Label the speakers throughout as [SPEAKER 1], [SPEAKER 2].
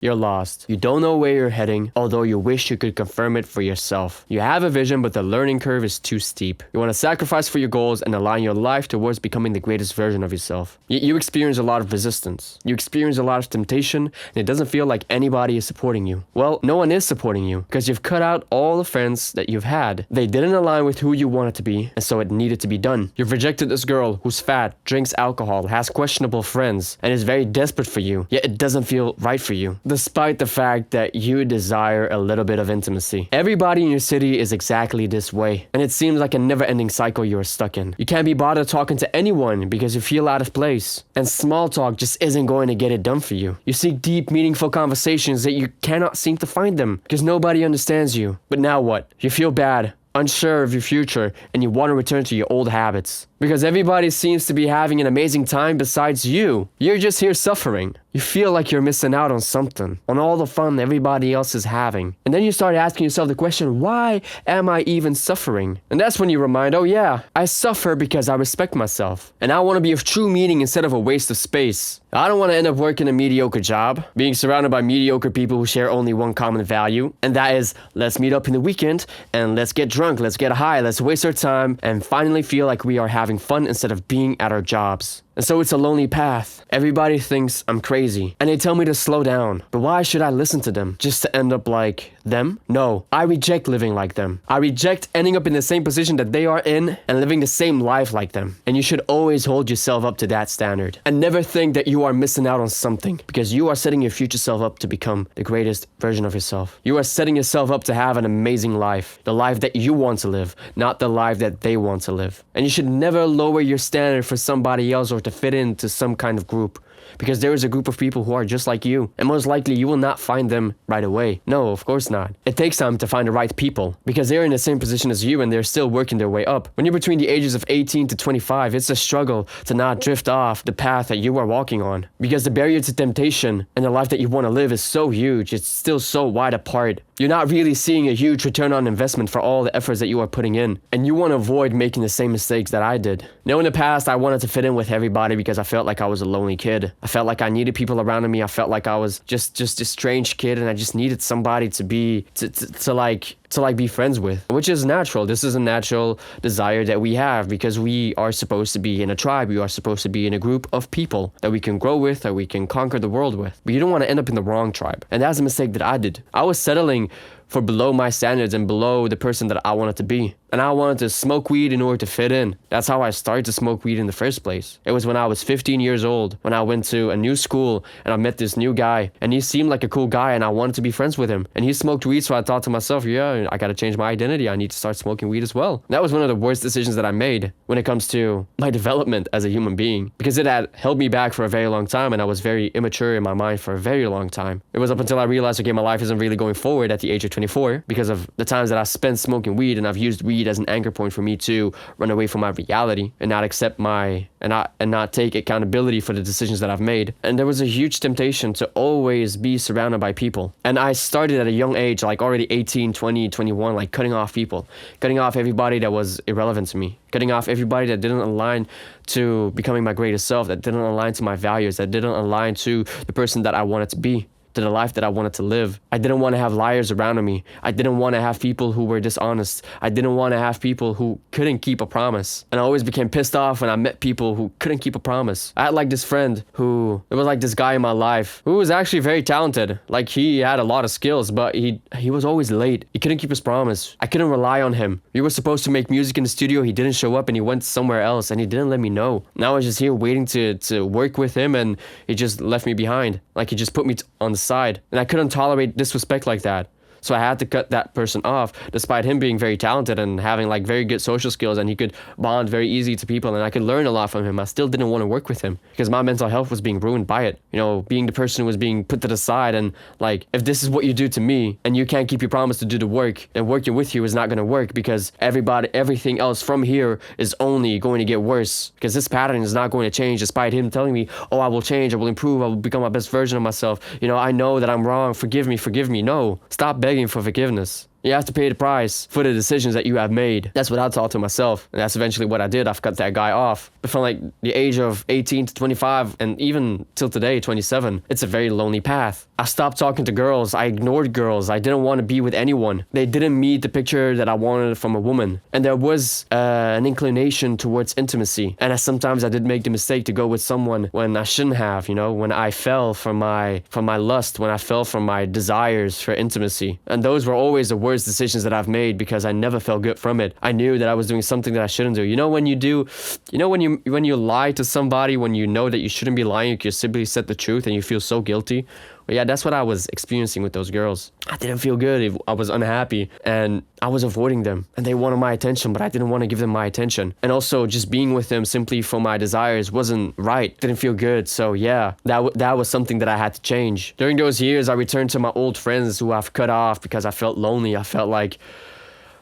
[SPEAKER 1] You're lost. You don't know where you're heading, although you wish you could confirm it for yourself. You have a vision, but the learning curve is too steep. You want to sacrifice for your goals and align your life towards becoming the greatest version of yourself. Yet you experience a lot of resistance. You experience a lot of temptation, and it doesn't feel like anybody is supporting you. Well, no one is supporting you, because you've cut out all the friends that you've had. They didn't align with who you wanted to be, and so it needed to be done. You've rejected this girl who's fat, drinks alcohol, has questionable friends, and is very desperate for you, yet it doesn't feel right for you, despite the fact that you desire a little bit of intimacy. Everybody in your city is exactly this way, and it seems like a never-ending cycle you are stuck in. You can't be bothered talking to anyone because you feel out of place, and small talk just isn't going to get it done for you. You seek deep, meaningful conversations that you cannot seem to find them because nobody understands you. But now what? You feel bad, unsure of your future, and you want to return to your old habits. Because everybody seems to be having an amazing time besides you. You're just here suffering. You feel like you're missing out on something, on all the fun everybody else is having. And then you start asking yourself the question, why am I even suffering? And that's when you remind, oh yeah, I suffer because I respect myself. And I want to be of true meaning instead of a waste of space. I don't want to end up working a mediocre job, being surrounded by mediocre people who share only one common value, and that is, let's meet up in the weekend, and let's get drunk, let's get high, let's waste our time, and finally feel like we are having fun instead of being at our jobs. And so it's a lonely path. Everybody thinks I'm crazy, and they tell me to slow down. But why should I listen to them? Just to end up like them? No, I reject living like them. I reject ending up in the same position that they are in and living the same life like them. And you should always hold yourself up to that standard. And never think that you are missing out on something, because you are setting your future self up to become the greatest version of yourself. You are setting yourself up to have an amazing life. The life that you want to live, not the life that they want to live. And you should never lower your standard for somebody else or to fit into some kind of group, because there is a group of people who are just like you, and most likely you will not find them right away. No, of course not. It takes time to find the right people, because they're in the same position as you and they're still working their way up. When you're between the ages of 18 to 25, it's a struggle to not drift off the path that you are walking on, because the barrier to temptation and the life that you want to live is so huge, it's still so wide apart. You're not really seeing a huge return on investment for all the efforts that you are putting in, and you want to avoid making the same mistakes that I did. Now, in the past, I wanted to fit in with everybody because I felt like I was a lonely kid. I felt like I needed people around me. I felt like I was just a strange kid, and I just needed somebody to be be friends with, which is natural. This is a natural desire that we have because we are supposed to be in a tribe. We are supposed to be in a group of people that we can grow with, that we can conquer the world with. But you don't want to end up in the wrong tribe. And that's a mistake that I did. I was settling for below my standards and below the person that I wanted to be. And I wanted to smoke weed in order to fit in. That's how I started to smoke weed in the first place. It was when I was 15 years old, when I went to a new school and I met this new guy, and he seemed like a cool guy and I wanted to be friends with him. And he smoked weed, so I thought to myself, yeah, I gotta change my identity. I need to start smoking weed as well. And that was one of the worst decisions that I made when it comes to my development as a human being, because it had held me back for a very long time and I was very immature in my mind for a very long time. It was up until I realized, okay, my life isn't really going forward at the age of 24 because of the times that I spent smoking weed, and I've used weed as an anchor point for me to run away from my reality and not accept and not take accountability for the decisions that I've made. And there was a huge temptation to always be surrounded by people. And I started at a young age, like already 18, 20, 21, like cutting off people, cutting off everybody that was irrelevant to me, cutting off everybody that didn't align to becoming my greatest self, that didn't align to my values, that didn't align to the person that I wanted to be, to the life that I wanted to live. I didn't want to have liars around me. I didn't want to have people who were dishonest. I didn't want to have people who couldn't keep a promise. And I always became pissed off when I met people who couldn't keep a promise. I had like this friend who, it was like this guy in my life who was actually very talented. Like he had a lot of skills, but he was always late. He couldn't keep his promise. I couldn't rely on him. We were supposed to make music in the studio. He didn't show up and he went somewhere else and he didn't let me know. Now I was just here waiting to work with him, and he just left me behind. Like he just put me on the side, and I couldn't tolerate disrespect like that. So I had to cut that person off, despite him being very talented and having like very good social skills, and he could bond very easy to people and I could learn a lot from him. I still didn't want to work with him because my mental health was being ruined by it. You know, being the person who was being put to the side, and like, if this is what you do to me and you can't keep your promise to do the work, then working with you is not going to work, because everything else from here is only going to get worse, because this pattern is not going to change despite him telling me, oh, I will change, I will improve, I will become my best version of myself. You know, I know that I'm wrong. Forgive me. No, stop begging for forgiveness. You have to pay the price for the decisions that you have made. That's what I thought to myself. And that's eventually what I did. I've cut that guy off. But from like the age of 18 to 25 and even till today, 27, it's a very lonely path. I stopped talking to girls. I ignored girls. I didn't want to be with anyone. They didn't meet the picture that I wanted from a woman. And there was an inclination towards intimacy. And sometimes I did make the mistake to go with someone when I shouldn't have, you know, when I fell from my lust, when I fell from my desires for intimacy. And those were always the worst decisions that I've made because I never felt good from it. I knew that I was doing something that I shouldn't do. You know, when you lie to somebody, when you know that you shouldn't be lying, you simply said the truth and you feel so guilty. But yeah, that's what I was experiencing with those girls. I didn't feel good. I was unhappy and I was avoiding them and they wanted my attention, but I didn't want to give them my attention. And also just being with them simply for my desires wasn't right. Didn't feel good. So yeah, that was something that I had to change. During those years, I returned to my old friends who I've cut off because I felt lonely. I felt like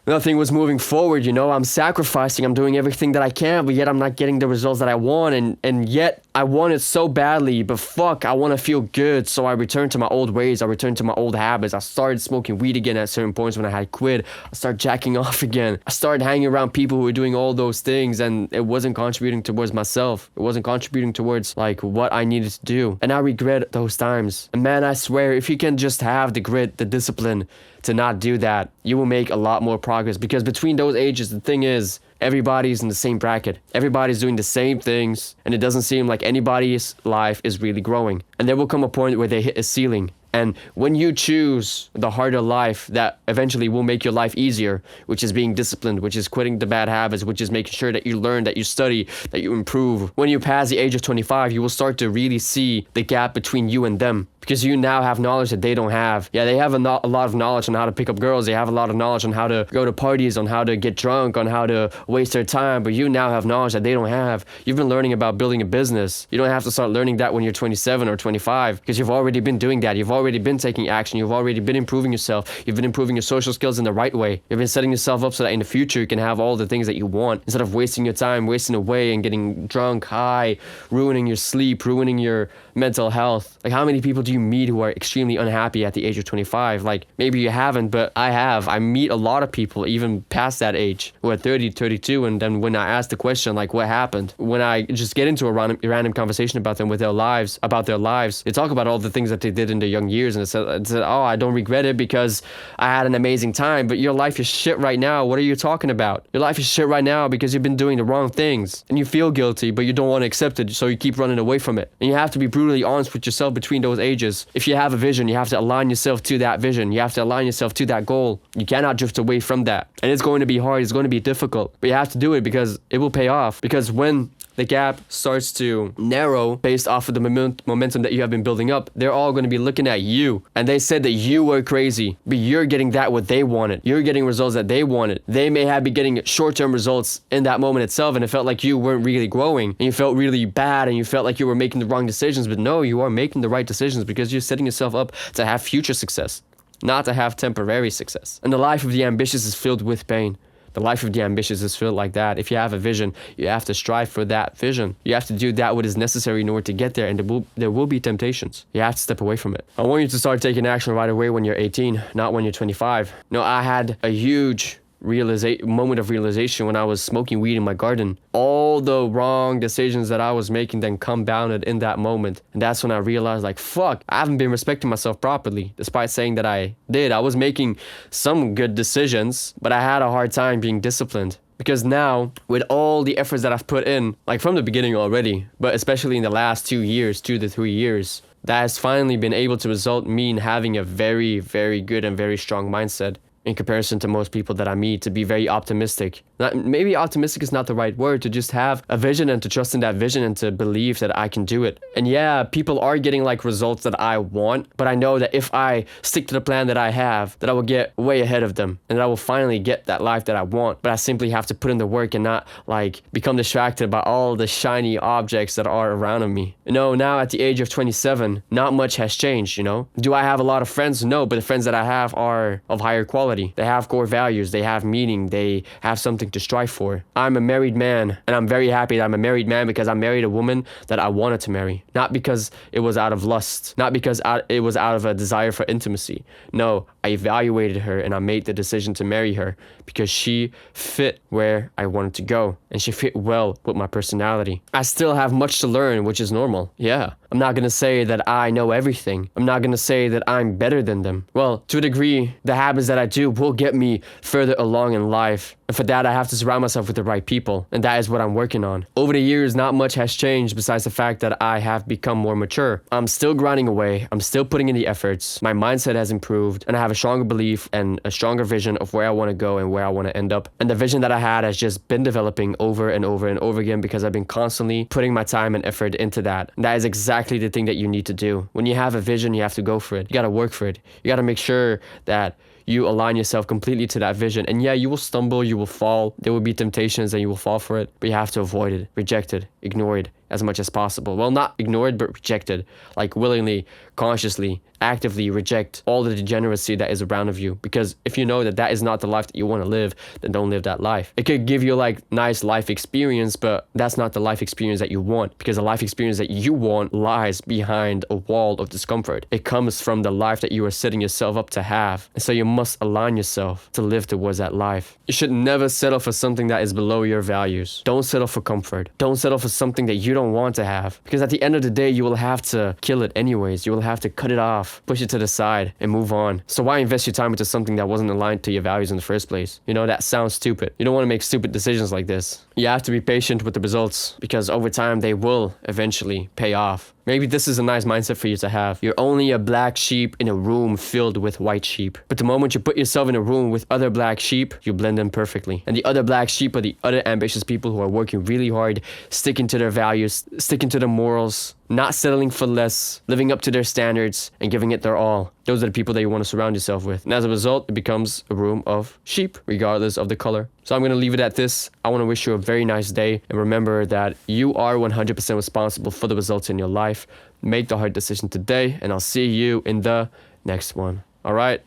[SPEAKER 1] nothing was moving forward, you know. I'm sacrificing, I'm doing everything that I can, but yet I'm not getting the results that I want, and yet I want it so badly, but fuck, I want to feel good. So I returned to my old ways, I returned to my old habits. I started smoking weed again at certain points when I had quit. I started jacking off again. I started hanging around people who were doing all those things, and it wasn't contributing towards myself. It wasn't contributing towards like what I needed to do, and I regret those times. And man, I swear, if you can just have the grit, the discipline to not do that, you will make a lot more progress. Because between those ages, the thing is, everybody's in the same bracket. Everybody's doing the same things, and it doesn't seem like anybody's life is really growing. And there will come a point where they hit a ceiling. And when you choose the harder life that eventually will make your life easier, which is being disciplined, which is quitting the bad habits, which is making sure that you learn, that you study, that you improve. When you pass the age of 25, you will start to really see the gap between you and them. Because you now have knowledge that they don't have. Yeah, they have a lot of knowledge on how to pick up girls. They have a lot of knowledge on how to go to parties, on how to get drunk, on how to waste their time. But you now have knowledge that they don't have. You've been learning about building a business. You don't have to start learning that when you're 27 or 25. Because you've already been doing that. You've already been taking action. You've already been improving yourself. You've been improving your social skills in the right way. You've been setting yourself up so that in the future you can have all the things that you want. Instead of wasting your time, wasting away and getting drunk, high, ruining your sleep, ruining your mental health. Like, how many people do you meet who are extremely unhappy at the age of 25? Like, maybe you haven't, but I have. I meet a lot of people even past that age who are 30, 32, and then when I ask the question, like, what happened? When I just get into a random conversation about them with their lives, they talk about all the things that they did in their young years, and it said, oh, I don't regret it because I had an amazing time. But your life is shit right now. What are you talking about? Your life is shit right now because you've been doing the wrong things, and you feel guilty, but you don't want to accept it, so you keep running away from it. And you have to be brutally honest with yourself between those ages. If you have a vision, you have to align yourself to that vision. You have to align yourself to that goal. You cannot drift away from that. And it's going to be hard. It's going to be difficult. But you have to do it because it will pay off. Because when the gap starts to narrow based off of the momentum that you have been building up, they're all going to be looking at you. And they said that you were crazy, but you're getting that what they wanted. You're getting results that they wanted. They may have been getting short-term results in that moment itself, and it felt like you weren't really growing, and you felt really bad, and you felt like you were making the wrong decisions. But no, you are making the right decisions because you're setting yourself up to have future success, not to have temporary success. And the life of the ambitious is filled with pain. The life of the ambitious is filled like that. If you have a vision, you have to strive for that vision. You have to do that what is necessary in order to get there, and there will be temptations. You have to step away from it. I want you to start taking action right away when you're 18, not when you're 25. No, I had a huge moment of realization when I was smoking weed in my garden. All the wrong decisions that I was making then compounded in that moment. And that's when I realized, like, fuck, I haven't been respecting myself properly, despite saying that I did. I was making some good decisions, but I had a hard time being disciplined. Because now, with all the efforts that I've put in, like from the beginning already, but especially in the last 2 to 3 years, that has finally been able to result in me in having a very, very good and very strong mindset. In comparison to most people that I meet, to be very optimistic. Maybe optimistic is not the right word, to just have a vision and to trust in that vision and to believe that I can do it. And yeah, people are getting like results that I want, but I know that if I stick to the plan that I have, that I will get way ahead of them and that I will finally get that life that I want. But I simply have to put in the work and not like become distracted by all the shiny objects that are around me. You know, now at the age of 27, not much has changed, you know? Do I have a lot of friends? No, but the friends that I have are of higher quality. personality. They have core values. They have meaning. They have something to strive for. I'm a married man, and I'm very happy that I'm a married man because I married a woman that I wanted to marry. Not because it was out of lust. Not because it was out of a desire for intimacy. No, I evaluated her and I made the decision to marry her because she fit where I wanted to go and she fit well with my personality. I still have much to learn, which is normal. Yeah. I'm not going to say that I know everything. I'm not going to say that I'm better than them. Well, to a degree, the habits that I do will get me further along in life. And for that, I have to surround myself with the right people. And that is what I'm working on. Over the years, not much has changed besides the fact that I have become more mature. I'm still grinding away. I'm still putting in the efforts. My mindset has improved. And I have a stronger belief and a stronger vision of where I want to go and where I want to end up. And the vision that I had has just been developing over and over and over again because I've been constantly putting my time and effort into that. And that is exactly the thing that you need to do. When you have a vision, you have to go for it. You got to work for it. You got to make sure that you align yourself completely to that vision. And yeah, you will stumble, you will fall. There will be temptations and you will fall for it. But you have to avoid it, reject it, ignore it as much as possible. Well, not ignore it, but reject it. Like willingly, consciously, actively reject all the degeneracy that is around of you. Because if you know that that is not the life that you want to live, then don't live that life. It could give you like nice life experience, but that's not the life experience that you want. Because the life experience that you want lies behind a wall of discomfort. It comes from the life that you are setting yourself up to have. And so you must align yourself to live towards that life. You should never settle for something that is below your values. Don't settle for comfort. Don't settle for something that you don't want to have. Because at the end of the day, you will have to kill it anyways. You will have to cut it off, push it to the side, and move on. So why invest your time into something that wasn't aligned to your values in the first place? You know, that sounds stupid. You don't want to make stupid decisions like this. You have to be patient with the results because over time they will eventually pay off. Maybe this is a nice mindset for you to have. You're only a black sheep in a room filled with white sheep. But the moment you put yourself in a room with other black sheep, you blend in perfectly. And the other black sheep are the other ambitious people who are working really hard, sticking to their values, sticking to their morals, not settling for less, living up to their standards, and giving it their all. Those are the people that you want to surround yourself with. And as a result, it becomes a room of sheep, regardless of the color. So I'm going to leave it at this. I want to wish you a very nice day. And remember that you are 100% responsible for the results in your life. Make the hard decision today, and I'll see you in the next one. All right?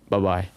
[SPEAKER 1] Bye-bye.